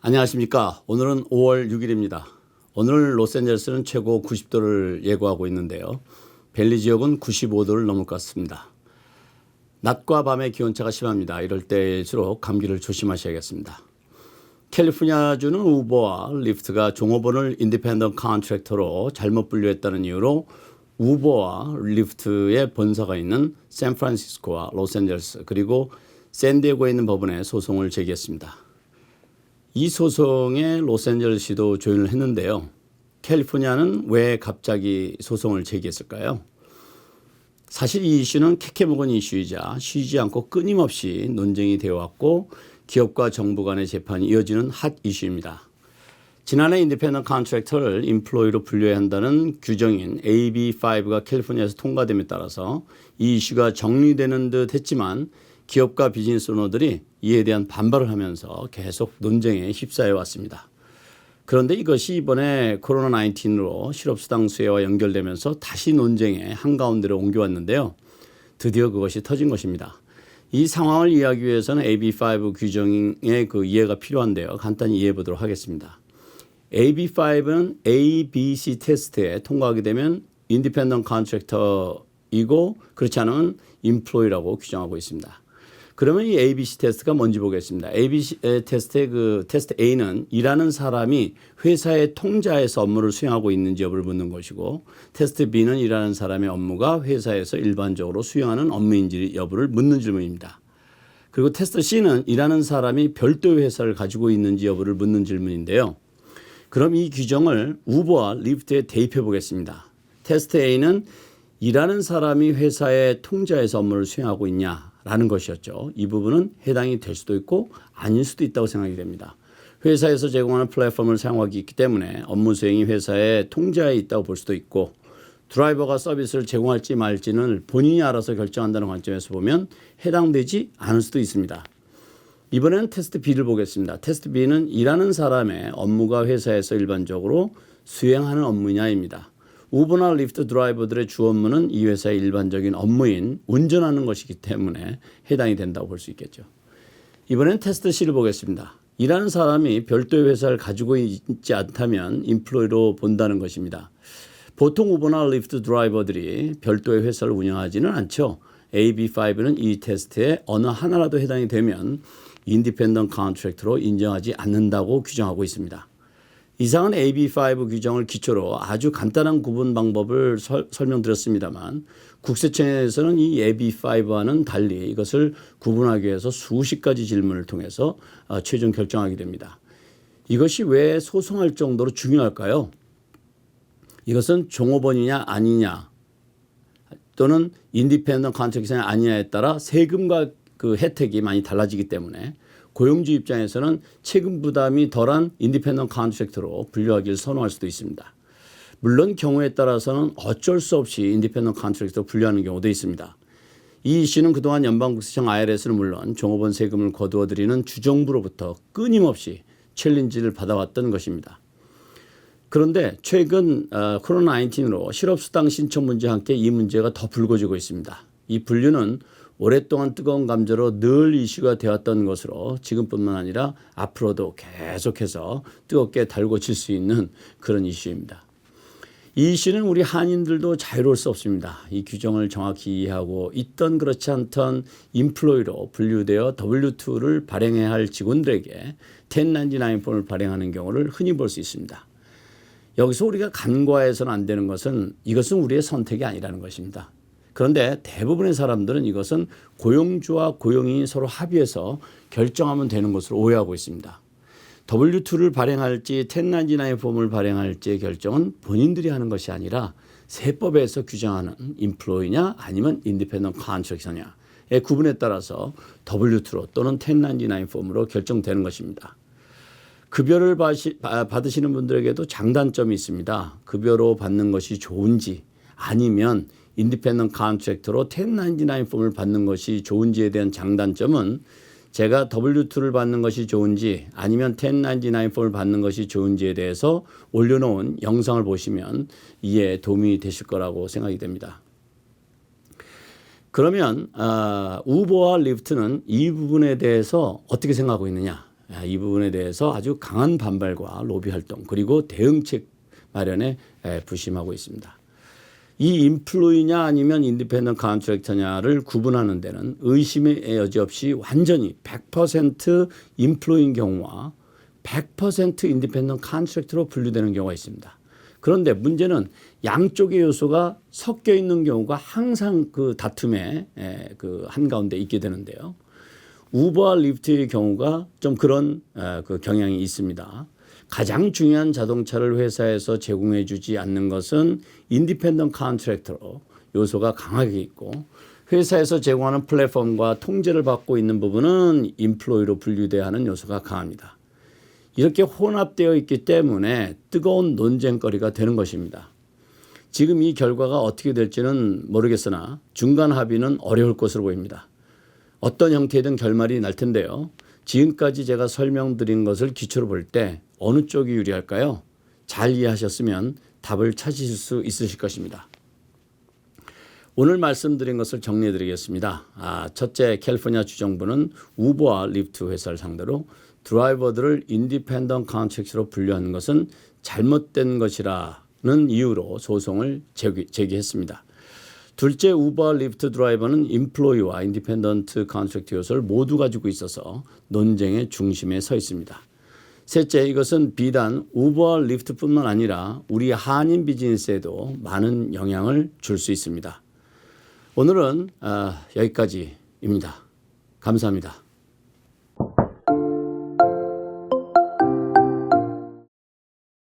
안녕하십니까. 오늘은 5월 6일입니다. 오늘 로스앤젤레스는 최고 90도를 예고하고 있는데요. 벨리 지역은 95도를 넘을 것 같습니다. 낮과 밤의 기온차가 심합니다. 이럴 때일수록 감기를 조심하셔야겠습니다. 캘리포니아주는 우버와 리프트가 종업원을 인디펜던트 컨트랙터로 잘못 분류했다는 이유로 우버와 리프트의 본사가 있는 샌프란시스코와 로스앤젤레스 그리고 샌디에고에 있는 법원에 소송을 제기했습니다. 이 소송에 로스앤젤레스시도 조인을 했는데요. 캘리포니아는 왜 갑자기 소송을 제기했을까요? 사실 이 이슈는 캐캐묵은 이슈이자 쉬지 않고 끊임없이 논쟁이 되어 왔고 기업과 정부 간의 재판이 이어지는 핫 이슈입니다. 지난해 인디펜던트 컨트랙터를 인플로이로 분류해야 한다는 규정인 AB5가 캘리포니아에서 통과됨에 따라서 이 이슈가 정리되는 듯 했지만 기업과 비즈니스 오너들이 이에 대한 반발을 하면서 계속 논쟁에 휩싸여 왔습니다. 그런데 이것이 이번에 코로나19로 실업수당 수혜와 연결되면서 다시 논쟁의 한가운데로 옮겨왔는데요. 드디어 그것이 터진 것입니다. 이 상황을 이해하기 위해서는 AB5 규정의 그 이해가 필요한데요. 간단히 이해해 보도록 하겠습니다. AB5는 A, B, C 테스트에 통과하게 되면 인디펜던트 컨트랙터이고 그렇지 않으면 인플로이라고 규정하고 있습니다. 그러면 이 ABC 테스트가 뭔지 보겠습니다. ABC 테스트의 그 테스트 A는 일하는 사람이 회사의 통자에서 업무를 수행하고 있는지 여부를 묻는 것이고 테스트 B는 일하는 사람의 업무가 회사에서 일반적으로 수행하는 업무인지 여부를 묻는 질문입니다. 그리고 테스트 C는 일하는 사람이 별도의 회사를 가지고 있는지 여부를 묻는 질문인데요. 그럼 이 규정을 우버와 리프트에 대입해 보겠습니다. 테스트 A는 일하는 사람이 회사의 통자에서 업무를 수행하고 있냐라는 것이었죠. 이 부분은 해당이 될 수도 있고 아닐 수도 있다고 생각이 됩니다. 회사에서 제공하는 플랫폼을 사용하기 있기 때문에 업무 수행이 회사의 통자에 있다고 볼 수도 있고 드라이버가 서비스를 제공할지 말지는 본인이 알아서 결정한다는 관점에서 보면 해당되지 않을 수도 있습니다. 이번에는 테스트 B를 보겠습니다. 테스트 B는 일하는 사람의 업무가 회사에서 일반적으로 수행하는 업무냐입니다. 우버나 리프트 드라이버들의 주 업무는 이 회사의 일반적인 업무인 운전하는 것이기 때문에 해당이 된다고 볼 수 있겠죠. 이번엔 테스트 C를 보겠습니다. 일하는 사람이 별도의 회사를 가지고 있지 않다면 인플로이로 본다는 것입니다. 보통 우버나 리프트 드라이버들이 별도의 회사를 운영하지는 않죠. AB5는 이 테스트에 어느 하나라도 해당이 되면 인디펜던트 컨트랙터로 인정하지 않는다고 규정하고 있습니다. 이상은 AB5 규정을 기초로 아주 간단한 구분 방법을 설명드렸습니다만 국세청에서는 이 AB5와는 달리 이것을 구분하기 위해서 수십 가지 질문을 통해서 최종 결정하게 됩니다. 이것이 왜 소송할 정도로 중요할까요? 이것은 종업원이냐 아니냐 또는 인디펜던트 컨트랙터냐 아니냐에 따라 세금과 그 혜택이 많이 달라지기 때문에 고용주 입장에서는 책임 부담이 덜한 인디펜던트 컨트랙터로 분류하기를 선호할 수도 있습니다. 물론 경우에 따라서는 어쩔 수 없이 인디펜던트 컨트랙터로 분류하는 경우도 있습니다. 이 이슈는 그동안 연방국세청 IRS는 물론 종업원 세금을 거두어들이는 주정부로부터 끊임없이 챌린지를 받아왔던 것입니다. 그런데 최근 코로나19로 실업수당 신청 문제와 함께 이 문제가 더 불거지고 있습니다. 이 분류는 오랫동안 뜨거운 감자로 늘 이슈가 되었던 것으로 지금뿐만 아니라 앞으로도 계속해서 뜨겁게 달궈질 수 있는 그런 이슈입니다. 이 이슈는 우리 한인들도 자유로울 수 없습니다. 이 규정을 정확히 이해하고 있던 그렇지 않던 인플로이로 분류되어 W2를 발행해야 할 직원들에게 1099 폼을 발행하는 경우를 흔히 볼 수 있습니다. 여기서 우리가 간과해서는 안 되는 것은 이것은 우리의 선택이 아니라는 것입니다. 그런데 대부분의 사람들은 이것은 고용주와 고용인이 서로 합의해서 결정하면 되는 것으로 오해하고 있습니다. W2를 발행할지 1099 폼을 발행할지의 결정은 본인들이 하는 것이 아니라 세법에서 규정하는 인플로이냐 아니면 인디펜던트 컨트랙터냐의 구분에 따라서 W2로 또는 1099 폼으로 결정되는 것입니다. 급여를 받으시는 분들에게도 장단점이 있습니다. 급여로 받는 것이 좋은지 아니면 인디펜던트 컨트랙터로 1099 폼을 받는 것이 좋은지에 대한 장단점은 제가 W2를 받는 것이 좋은지 아니면 1099 폼을 받는 것이 좋은지에 대해서 올려놓은 영상을 보시면 이해에 도움이 되실 거라고 생각이 됩니다. 그러면 우버와 리프트는 이 부분에 대해서 어떻게 생각하고 있느냐? 이 부분에 대해서 아주 강한 반발과 로비 활동 그리고 대응책 마련에 부심하고 있습니다. 이 인플로이냐 아니면 인디펜던트 컨트랙터냐를 구분하는 데는 의심의 여지 없이 완전히 100% 인플로이인 경우와 100% 인디펜던트 컨트랙터로 분류되는 경우가 있습니다. 그런데 문제는 양쪽의 요소가 섞여 있는 경우가 항상 그 다툼의 그 한가운데 있게 되는데요. 우버와 리프트의 경우가 좀 그런 그 경향이 있습니다. 가장 중요한 자동차를 회사에서 제공해 주지 않는 것은 인디펜던트 컨트랙터로 요소가 강하게 있고 회사에서 제공하는 플랫폼과 통제를 받고 있는 부분은 인플로이로 분류돼야 하는 요소가 강합니다. 이렇게 혼합되어 있기 때문에 뜨거운 논쟁거리가 되는 것입니다. 지금 이 결과가 어떻게 될지는 모르겠으나 중간 합의는 어려울 것으로 보입니다. 어떤 형태든 결말이 날 텐데요. 지금까지 제가 설명드린 것을 기초로 볼 때 어느 쪽이 유리할까요? 잘 이해하셨으면 답을 찾으실 수 있으실 것입니다. 오늘 말씀드린 것을 정리해 드리겠습니다. 첫째, 캘리포니아 주정부는 우버와 리프트 회사를 상대로 드라이버들을 인디펜던트 컨트랙터로 분류하는 것은 잘못된 것이라는 이유로 소송을 제기했습니다. 둘째, 우버와 리프트 드라이버는 인플로이와 인디펜던트 컨트랙터 요소를 모두 가지고 있어서 논쟁의 중심에 서 있습니다. 셋째, 이것은 비단 우버와 리프트뿐만 아니라 우리 한인 비즈니스에도 많은 영향을 줄 수 있습니다. 오늘은 여기까지입니다. 감사합니다.